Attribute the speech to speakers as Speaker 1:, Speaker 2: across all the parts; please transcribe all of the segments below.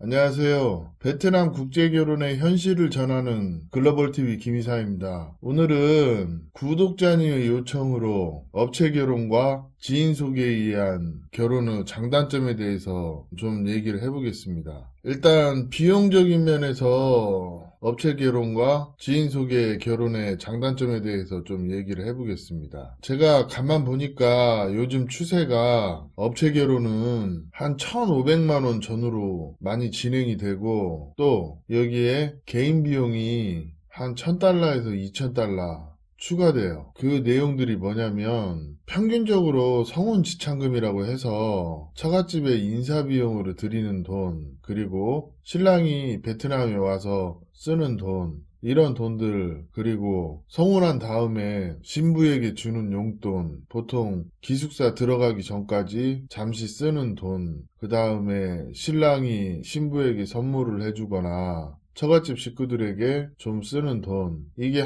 Speaker 1: 안녕하세요. 베트남 국제결혼의 현실을 전하는 글로벌TV 김이사입니다. 오늘은 구독자님의 요청으로 업체결혼과 지인 소개에 의한 결혼 후 장단점에 대해서 좀 얘기를 해보겠습니다. 일단 비용적인 면에서 업체결혼과 지인 소개 결혼의 장단점에 대해서 좀 얘기를 해보겠습니다. 제가 가만 보니까 요즘 추세가 업체결혼은 한 1,500만원 전후로 많이 진행이 되고, 또 여기에 개인 비용이 한 $1,000에서 $2,000 추가돼요. 그 내용들이 뭐냐면 평균적으로 성혼 지참금이라고 해서 처갓집에 인사비용으로 드리는 돈, 그리고 신랑이 베트남에 와서 쓰는 돈, 이런 돈들, 그리고 성혼한 다음에 신부에게 주는 용돈, 보통 기숙사 들어가기 전까지 잠시 쓰는 돈, 그 다음에 신랑이 신부에게 선물을 해주거나 처갓집 식구들에게 좀 쓰는 돈, 이게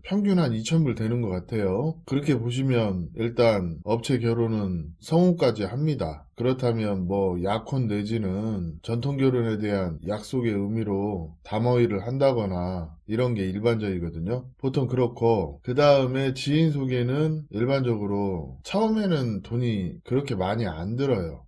Speaker 1: 평균 한 2,000불 되는 것 같아요. 그렇게 보시면 일단 업체 결혼은 성혼까지 합니다. 그렇다면 약혼 내지는 전통결혼에 대한 약속의 의미로 담화위를 한다거나 이런 게 일반적이거든요. 보통 그렇고, 그 다음에 지인 소개는 일반적으로 처음에는 돈이 그렇게 많이 안 들어요.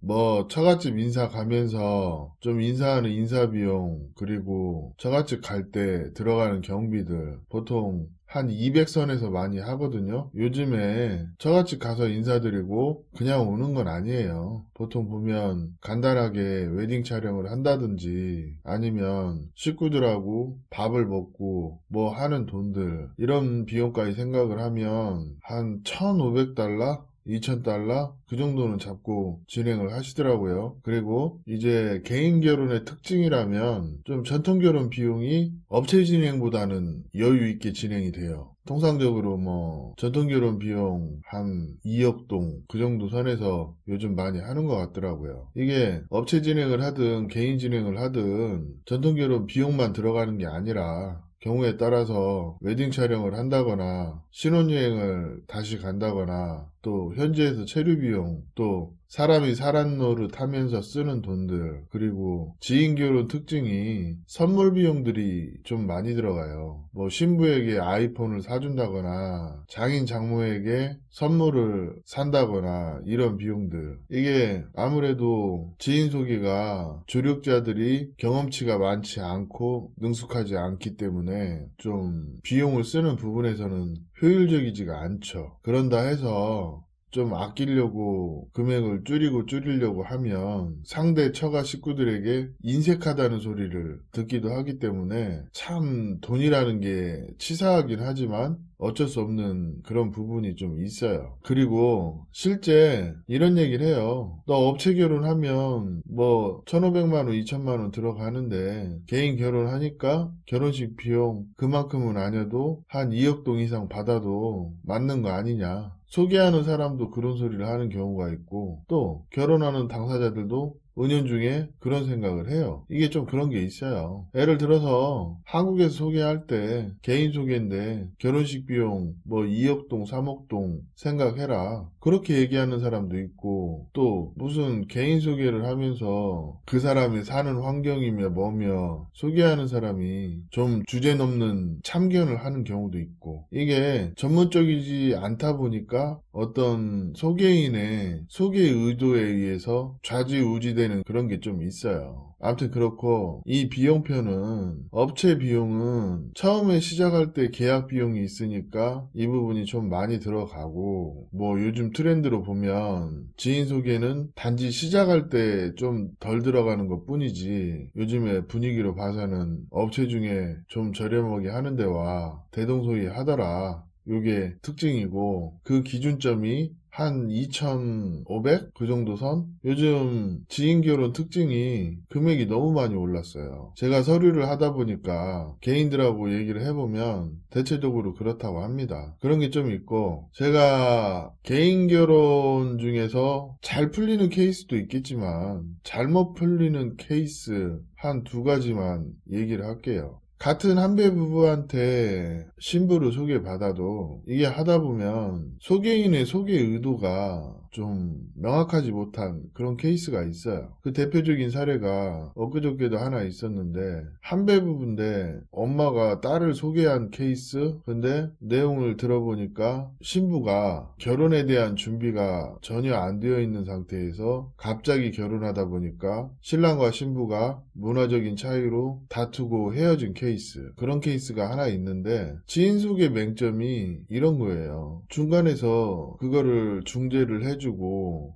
Speaker 1: 처갓집 인사 가면서 좀 인사하는 인사비용, 그리고 처갓집 갈 때 들어가는 경비들, 보통 한 200선에서 많이 하거든요. 요즘에 처갓집 가서 인사드리고 그냥 오는 건 아니에요. 보통 보면 간단하게 웨딩 촬영을 한다든지 아니면 식구들하고 밥을 먹고 하는 돈들, 이런 비용까지 생각을 하면 한 $1,500? $2,000? 그 정도는 잡고 진행을 하시더라고요. 그리고 이제 개인 결혼의 특징이라면 좀 전통 결혼 비용이 업체 진행보다는 여유 있게 진행이 돼요. 통상적으로 전통 결혼 비용 한 2억 동 그 정도 선에서 요즘 많이 하는 것 같더라고요. 이게 업체 진행을 하든 개인 진행을 하든 전통 결혼 비용만 들어가는 게 아니라 경우에 따라서 웨딩 촬영을 한다거나 신혼여행을 다시 간다거나 또 현지에서 체류 비용, 또 사람이 사람 노릇 하면서 쓰는 돈들, 그리고 지인 결혼 특징이 선물 비용들이 좀 많이 들어가요. 신부에게 아이폰을 사준다거나 장인 장모에게 선물을 산다거나 이런 비용들, 이게 아무래도 지인 소개가 조력자들이 경험치가 많지 않고 능숙하지 않기 때문에 좀 비용을 쓰는 부분에서는 효율적이지가 않죠. 그런다 해서 좀 아끼려고 금액을 줄이려고 하면 상대 처가 식구들에게 인색하다는 소리를 듣기도 하기 때문에 참 돈이라는 게 치사하긴 하지만 어쩔 수 없는 그런 부분이 좀 있어요. 그리고 실제 이런 얘기를 해요. 너 업체 결혼하면 1,500만원, 2,000만원 들어가는데 개인 결혼하니까 결혼식 비용 그만큼은 아니어도 한 2억 동 이상 받아도 맞는 거 아니냐. 소개하는 사람도 그런 소리를 하는 경우가 있고, 또 결혼하는 당사자들도 은연중에 그런 생각을 해요. 이게 좀 그런 게 있어요. 예를 들어서 한국에서 소개할 때 개인 소개인데 결혼식 비용 2억 동, 3억 동 생각해라. 그렇게 얘기하는 사람도 있고, 또 무슨 개인 소개를 하면서 그 사람이 사는 환경이며 뭐며 소개하는 사람이 좀 주제 넘는 참견을 하는 경우도 있고, 이게 전문적이지 않다 보니까 어떤 소개인의 소개 의도에 의해서 좌지우지되는 그런 게 좀 있어요. 아무튼 그렇고, 이 비용표는 업체 비용은 처음에 시작할 때 계약 비용이 있으니까 이 부분이 좀 많이 들어가고, 요즘 트렌드로 보면 지인 소개는 단지 시작할 때 좀 덜 들어가는 것 뿐이지, 요즘에 분위기로 봐서는 업체 중에 좀 저렴하게 하는 데와 대동소이하더라. 요게 특징이고, 그 기준점이 한 2,500? 그 정도 선? 요즘 지인결혼 특징이 금액이 너무 많이 올랐어요. 제가 서류를 하다 보니까 개인들하고 얘기를 해보면 대체적으로 그렇다고 합니다. 그런 게 좀 있고, 제가 개인결혼 중에서 잘 풀리는 케이스도 있겠지만 잘못 풀리는 케이스 한 두 가지만 얘기를 할게요. 같은 한배 부부한테 신부를 소개받아도 이게 하다 보면 소개인의 소개 의도가 좀 명확하지 못한 그런 케이스가 있어요. 그 대표적인 사례가 엊그저께도 하나 있었는데, 한배 부부인데 엄마가 딸을 소개한 케이스. 근데 내용을 들어보니까 신부가 결혼에 대한 준비가 전혀 안 되어 있는 상태에서 갑자기 결혼하다 보니까 신랑과 신부가 문화적인 차이로 다투고 헤어진 케이스. 그런 케이스가 하나 있는데, 지인 소개 맹점이 이런 거예요. 중간에서 그거를 중재를 해주고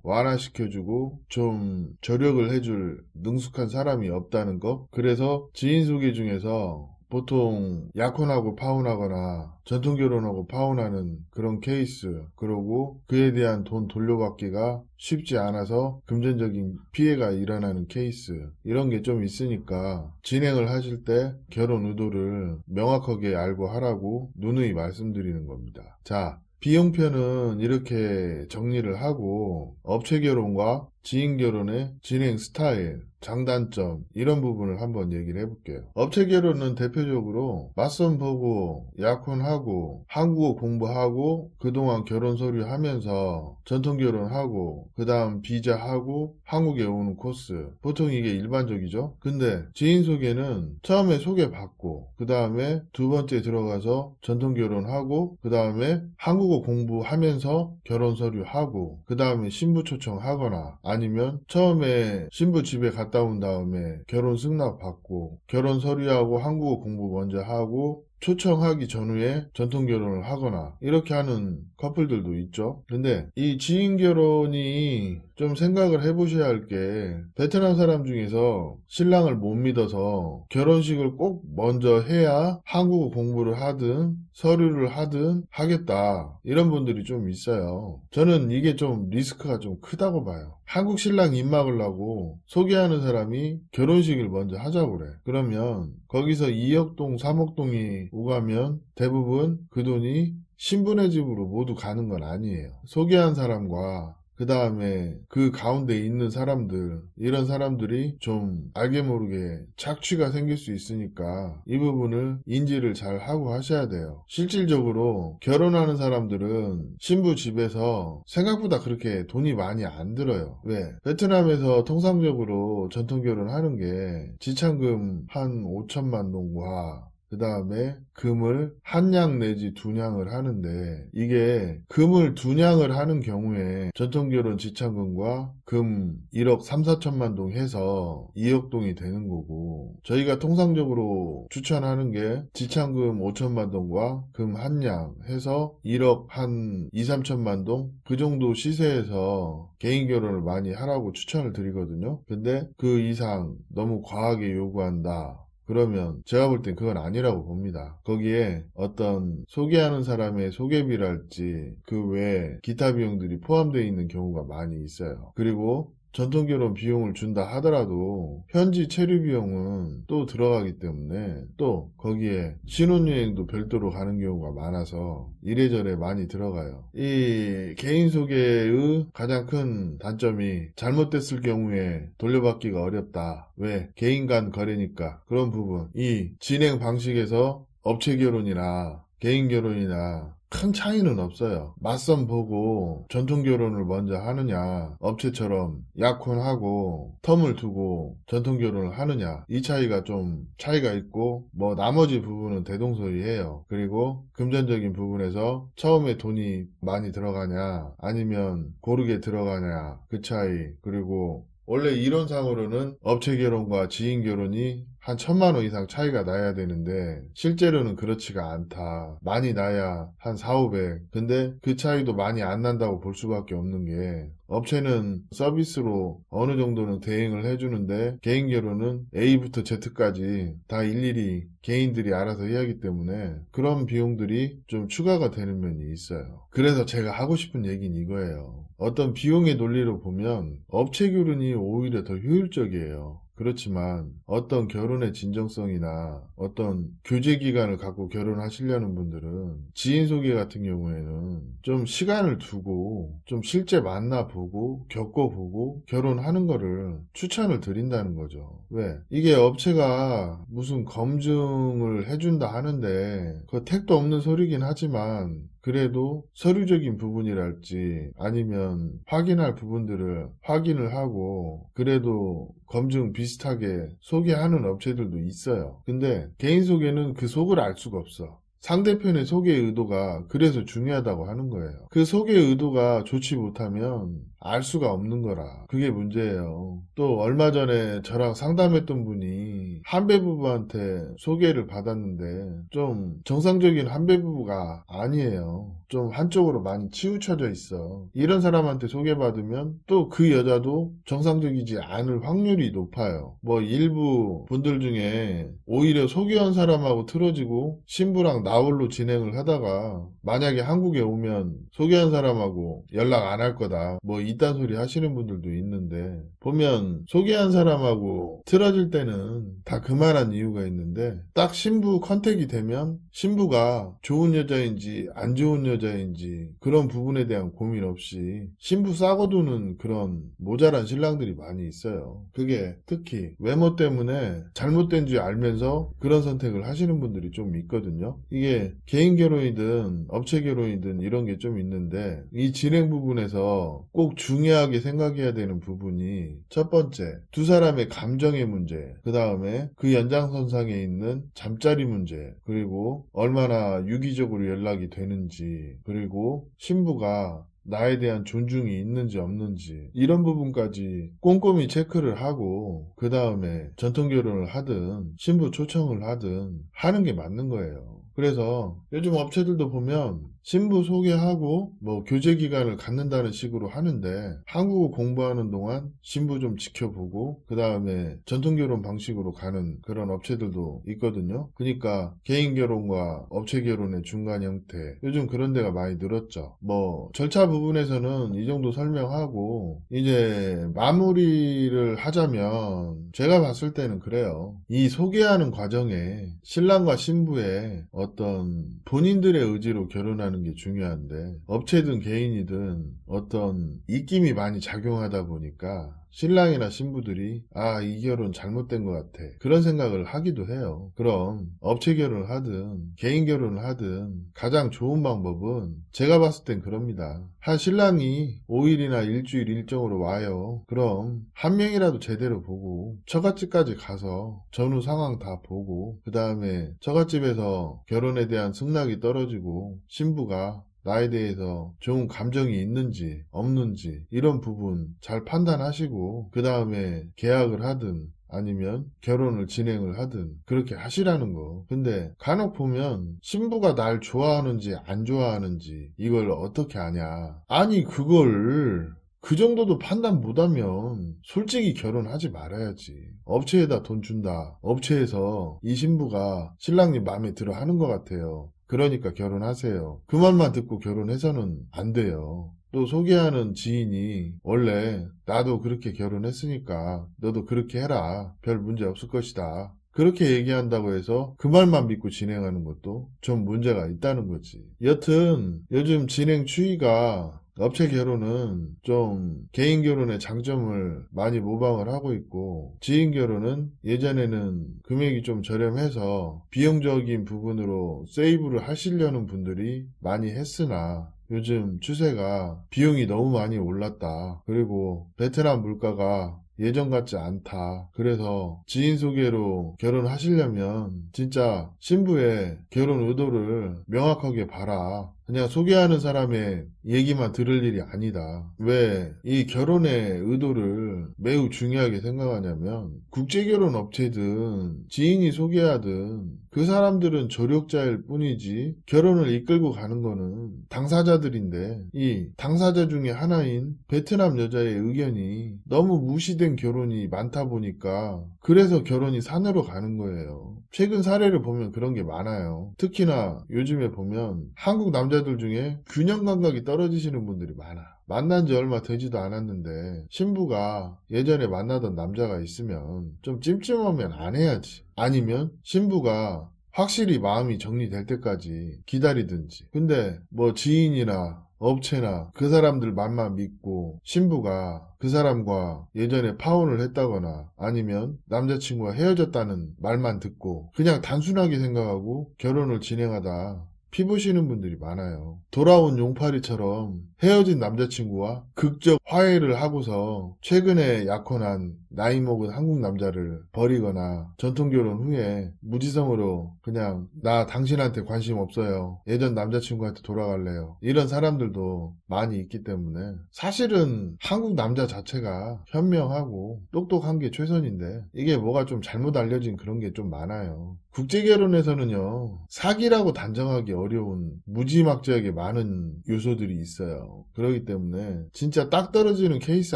Speaker 1: 완화시켜주고 좀 저력을 해줄 능숙한 사람이 없다는 거. 그래서 지인 소개 중에서 보통 약혼하고 파혼하거나 전통결혼하고 파혼하는 그런 케이스, 그러고 그에 대한 돈 돌려받기가 쉽지 않아서 금전적인 피해가 일어나는 케이스, 이런 게 좀 있으니까 진행을 하실 때 결혼 의도를 명확하게 알고 하라고 누누이 말씀드리는 겁니다. 자, 비용편은 이렇게 정리를 하고, 업체 결혼과 지인 결혼의 진행 스타일, 장단점, 이런 부분을 한번 얘기를 해볼게요. 업체 결혼은 대표적으로 맞선 보고 약혼하고 한국어 공부하고 그동안 결혼 서류 하면서 전통 결혼하고 그 다음 비자하고 한국에 오는 코스, 보통 이게 일반적이죠. 근데 지인 소개는 처음에 소개받고 그 다음에 두 번째 들어가서 전통 결혼하고 그 다음에 한국어 공부하면서 결혼 서류 하고 그 다음에 신부 초청하거나, 아니면 처음에 신부 집에 갔다 온 다음에 결혼 승낙 받고 결혼 서류하고 한국어 공부 먼저 하고 초청하기 전후에 전통 결혼을 하거나, 이렇게 하는 커플들도 있죠. 근데 이 지인 결혼이 좀 생각을 해보셔야 할 게, 베트남 사람 중에서 신랑을 못 믿어서 결혼식을 꼭 먼저 해야 한국어 공부를 하든 서류를 하든 하겠다, 이런 분들이 좀 있어요. 저는 이게 좀 리스크가 좀 크다고 봐요. 한국 신랑 입 막으려고 소개하는 사람이 결혼식을 먼저 하자고 그래. 그러면 거기서 2억동 3억동이 오가면 대부분 그 돈이 신부네 집으로 모두 가는 건 아니에요. 소개한 사람과 그 다음에 그 가운데 있는 사람들, 이런 사람들이 좀 알게 모르게 착취가 생길 수 있으니까 이 부분을 인지를 잘 하고 하셔야 돼요. 실질적으로 결혼하는 사람들은 신부 집에서 생각보다 그렇게 돈이 많이 안 들어요. 왜? 베트남에서 통상적으로 전통 결혼하는 게 지참금 한 5천만 동과 그 다음에 금을 한 냥 내지 두 냥을 하는데, 이게 금을 두 냥을 하는 경우에 전통결혼 지참금과 금 1억 3, 4천만 동 해서 2억 동이 되는 거고, 저희가 통상적으로 추천하는 게 지참금 5천만 동과 금 한 냥 해서 1억 한 2, 3천만 동, 그 정도 시세에서 개인 결혼을 많이 하라고 추천을 드리거든요. 근데 그 이상 너무 과하게 요구한다, 그러면 제가 볼 땐 그건 아니라고 봅니다. 거기에 어떤 소개하는 사람의 소개비랄지 그 외에 기타 비용들이 포함되어 있는 경우가 많이 있어요. 그리고 전통결혼 비용을 준다 하더라도 현지 체류 비용은 또 들어가기 때문에 또 거기에 신혼여행도 별도로 가는 경우가 많아서 이래저래 많이 들어가요. 이 개인 소개의 가장 큰 단점이 잘못됐을 경우에 돌려받기가 어렵다. 왜? 개인 간 거래니까. 그런 부분, 이 진행 방식에서 업체 결혼이나 개인 결혼이나 큰 차이는 없어요. 맞선 보고 전통 결혼을 먼저 하느냐, 업체처럼 약혼하고 텀을 두고 전통 결혼을 하느냐, 이 차이가 좀 차이가 있고, 뭐 나머지 부분은 대동소이해요. 그리고 금전적인 부분에서 처음에 돈이 많이 들어가냐 아니면 고르게 들어가냐, 그 차이. 그리고 원래 이론상으로는 업체 결혼과 지인 결혼이 한 1,000만 원 이상 차이가 나야 되는데 실제로는 그렇지가 않다. 많이 나야 한 4, 500. 근데 그 차이도 많이 안 난다고 볼 수밖에 없는 게, 업체는 서비스로 어느 정도는 대행을 해주는데 개인 결혼은 A부터 Z까지 다 일일이 개인들이 알아서 해야 하기 때문에 그런 비용들이 좀 추가가 되는 면이 있어요. 그래서 제가 하고 싶은 얘기는 이거예요. 어떤 비용의 논리로 보면 업체 결혼이 오히려 더 효율적이에요. 그렇지만 어떤 결혼의 진정성이나 어떤 교제 기간을 갖고 결혼하시려는 분들은 지인 소개 같은 경우에는 좀 시간을 두고 좀 실제 만나보고 겪어보고 결혼하는 거를 추천을 드린다는 거죠. 왜? 이게 업체가 무슨 검증을 해준다 하는데 그 택도 없는 소리긴 하지만 그래도 서류적인 부분이랄지 아니면 확인할 부분들을 확인을 하고 그래도 검증 비슷하게 소개하는 업체들도 있어요. 근데 개인 소개는 그 속을 알 수가 없어. 상대편의 소개 의도가 그래서 중요하다고 하는 거예요. 그 소개 의도가 좋지 못하면 알 수가 없는 거라. 그게 문제예요. 또 얼마 전에 저랑 상담했던 분이 한배 부부한테 소개를 받았는데 좀 정상적인 한배 부부가 아니에요. 좀 한쪽으로 많이 치우쳐져 있어. 이런 사람한테 소개받으면 또 그 여자도 정상적이지 않을 확률이 높아요. 뭐 일부 분들 중에 오히려 소개한 사람하고 틀어지고 신부랑 나홀로 진행을 하다가 만약에 한국에 오면 소개한 사람하고 연락 안 할 거다. 뭐 이딴 소리 하시는 분들도 있는데 보면 소개한 사람하고 틀어질 때는 다 그만한 이유가 있는데 딱 신부 컨택이 되면 신부가 좋은 여자인지 안 좋은 여자인지 그런 부분에 대한 고민 없이 신부 싸고두는 그런 모자란 신랑들이 많이 있어요. 그게 특히 외모 때문에 잘못된 줄 알면서 그런 선택을 하시는 분들이 좀 있거든요. 이게 개인 결혼이든 업체 결혼이든 이런 게 좀 있는데 이 진행 부분에서 꼭 중요하게 생각해야 되는 부분이 첫 번째, 두 사람의 감정의 문제, 그 다음에 그 연장선상에 있는 잠자리 문제, 그리고 얼마나 유기적으로 연락이 되는지, 그리고 신부가 나에 대한 존중이 있는지 없는지 이런 부분까지 꼼꼼히 체크를 하고 그 다음에 전통결혼을 하든 신부 초청을 하든 하는 게 맞는 거예요. 그래서 요즘 업체들도 보면 신부 소개하고 뭐 교제 기간을 갖는다는 식으로 하는데 한국어 공부하는 동안 신부 좀 지켜보고 그 다음에 전통결혼 방식으로 가는 그런 업체들도 있거든요. 그러니까 개인결혼과 업체결혼의 중간 형태 요즘 그런 데가 많이 늘었죠. 뭐 절차 부분에서는 이 정도 설명하고 이제 마무리를 하자면 제가 봤을 때는 그래요. 이 소개하는 과정에 신랑과 신부의 어떤 본인들의 의지로 결혼하는 게 중요한데 업체든 개인이든 어떤 입김이 많이 작용하다 보니까 신랑이나 신부들이 이 결혼 잘못된 것 같아 그런 생각을 하기도 해요. 그럼 업체 결혼을 하든 개인 결혼을 하든 가장 좋은 방법은 제가 봤을 땐 그럽니다. 한 신랑이 5일이나 일주일 일정으로 와요. 그럼 한 명이라도 제대로 보고 처갓집까지 가서 전후 상황 다 보고 그 다음에 처갓집에서 결혼에 대한 승낙이 떨어지고 신부가 나에 대해서 좋은 감정이 있는지 없는지 이런 부분 잘 판단하시고 그 다음에 계약을 하든 아니면 결혼을 진행을 하든 그렇게 하시라는 거. 근데 간혹 보면 신부가 날 좋아하는지 안 좋아하는지 이걸 어떻게 아냐. 아니 그걸 그 정도도 판단 못하면 솔직히 결혼하지 말아야지. 업체에다 돈 준다. 업체에서 이 신부가 신랑님 마음에 들어 하는 것 같아요. 그러니까 결혼하세요. 그 말만 듣고 결혼해서는 안 돼요. 또 소개하는 지인이 원래 나도 그렇게 결혼했으니까 너도 그렇게 해라. 별 문제 없을 것이다. 그렇게 얘기한다고 해서 그 말만 믿고 진행하는 것도 좀 문제가 있다는 거지. 여튼 요즘 진행 추이가 업체 결혼은 좀 개인 결혼의 장점을 많이 모방을 하고 있고 지인 결혼은 예전에는 금액이 좀 저렴해서 비용적인 부분으로 세이브를 하시려는 분들이 많이 했으나 요즘 추세가 비용이 너무 많이 올랐다. 그리고 베트남 물가가 예전 같지 않다. 그래서 지인 소개로 결혼하시려면 진짜 신부의 결혼 의도를 명확하게 봐라. 그냥 소개하는 사람의 얘기만 들을 일이 아니다. 왜 이 결혼의 의도를 매우 중요하게 생각하냐면 국제결혼 업체든 지인이 소개하든 그 사람들은 조력자일 뿐이지 결혼을 이끌고 가는 거는 당사자들인데 이 당사자 중에 하나인 베트남 여자의 의견이 너무 무시된 결혼이 많다 보니까 그래서 결혼이 산으로 가는 거예요. 최근 사례를 보면 그런 게 많아요. 특히나 요즘에 보면 한국 남자들 중에 균형 감각이 떨어지시는 분들이 많아. 만난 지 얼마 되지도 않았는데 신부가 예전에 만나던 남자가 있으면 좀 찜찜하면 안 해야지. 아니면 신부가 확실히 마음이 정리될 때까지 기다리든지. 근데 뭐 지인이나 업체나 그 사람들 말만 믿고 신부가 그 사람과 예전에 파혼을 했다거나 아니면 남자친구와 헤어졌다는 말만 듣고 그냥 단순하게 생각하고 결혼을 진행하다 피 보시는 분들이 많아요. 돌아온 용팔이처럼 헤어진 남자친구와 극적 화해를 하고서 최근에 약혼한 나이 먹은 한국 남자를 버리거나 전통결혼 후에 무지성으로 그냥 나 당신한테 관심 없어요. 예전 남자친구한테 돌아갈래요. 이런 사람들도 많이 있기 때문에 사실은 한국 남자 자체가 현명하고 똑똑한 게 최선인데 이게 뭐가 좀 잘못 알려진 그런 게 좀 많아요. 국제결혼에서는요, 사기라고 단정하기 어려운 무지막지하게 많은 요소들이 있어요. 그렇기 때문에 진짜 딱 떨어지는 케이스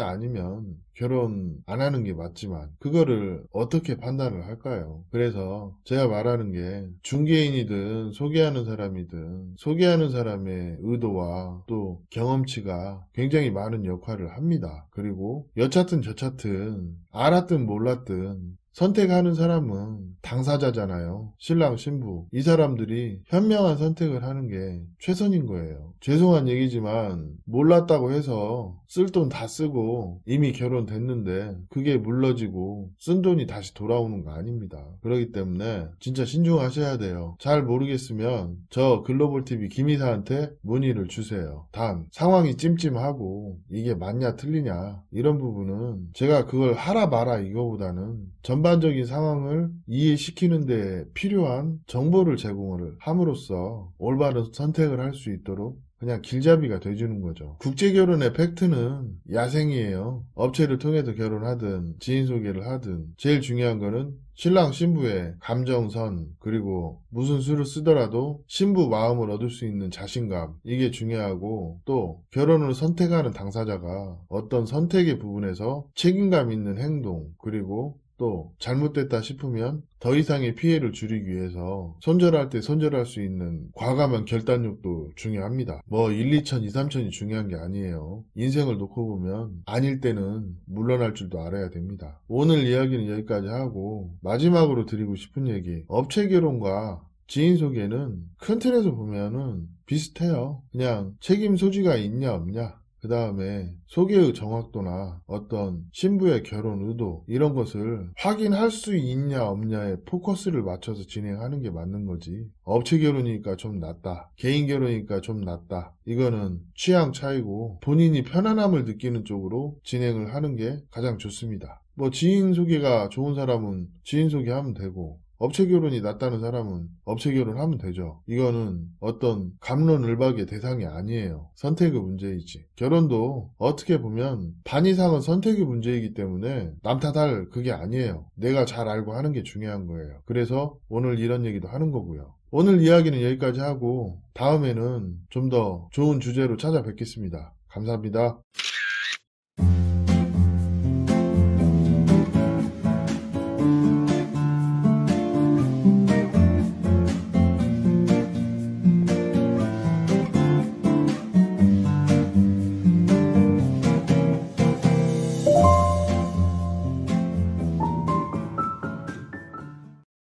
Speaker 1: 아니면 결혼 안 하는 게 맞지만 그거를 어떻게 판단을 할까요? 그래서 제가 말하는 게 중개인이든 소개하는 사람이든 소개하는 사람의 의도와 또 경험치가 굉장히 많은 역할을 합니다. 그리고 여차튼 저차튼 알았든 몰랐든 선택하는 사람은 당사자잖아요. 신랑 신부 이 사람들이 현명한 선택을 하는 게 최선인 거예요. 죄송한 얘기지만 몰랐다고 해서 쓸 돈 다 쓰고 이미 결혼됐는데 그게 물러지고 쓴 돈이 다시 돌아오는 거 아닙니다. 그렇기 때문에 진짜 신중하셔야 돼요. 잘 모르겠으면 저 글로벌TV 김이사한테 문의를 주세요. 단 상황이 찜찜하고 이게 맞냐 틀리냐 이런 부분은 제가 그걸 하라 마라 이거보다는 전반적인 상황을 이해시키는 데 필요한 정보를 제공을 함으로써 올바른 선택을 할 수 있도록 그냥 길잡이가 돼주는 거죠. 국제결혼의 팩트는 야생이에요. 업체를 통해서 결혼하든 지인 소개를 하든 제일 중요한 거는 신랑 신부의 감정선 그리고 무슨 수를 쓰더라도 신부 마음을 얻을 수 있는 자신감 이게 중요하고 또 결혼을 선택하는 당사자가 어떤 선택의 부분에서 책임감 있는 행동 그리고 또 잘못됐다 싶으면 더 이상의 피해를 줄이기 위해서 손절할 때 손절할 수 있는 과감한 결단력도 중요합니다. 뭐 1, 2천, 2, 3천이 중요한 게 아니에요. 인생을 놓고 보면 아닐 때는 물러날 줄도 알아야 됩니다. 오늘 이야기는 여기까지 하고 마지막으로 드리고 싶은 얘기 업체 결혼과 지인 소개는 큰 틀에서 보면은 비슷해요. 그냥 책임 소지가 있냐 없냐 그 다음에 소개의 정확도나 어떤 신부의 결혼 의도 이런 것을 확인할 수 있냐 없냐에 포커스를 맞춰서 진행하는 게 맞는 거지. 업체 결혼이니까 좀 낫다. 개인 결혼이니까 좀 낫다. 이거는 취향 차이고 본인이 편안함을 느끼는 쪽으로 진행을 하는 게 가장 좋습니다. 뭐 지인 소개가 좋은 사람은 지인 소개하면 되고 업체 결혼이 낫다는 사람은 업체 결혼하면 되죠. 이거는 어떤 갑론을박의 대상이 아니에요. 선택의 문제이지. 결혼도 어떻게 보면 반 이상은 선택의 문제이기 때문에 남 탓할 그게 아니에요. 내가 잘 알고 하는 게 중요한 거예요. 그래서 오늘 이런 얘기도 하는 거고요. 오늘 이야기는 여기까지 하고 다음에는 좀 더 좋은 주제로 찾아뵙겠습니다. 감사합니다.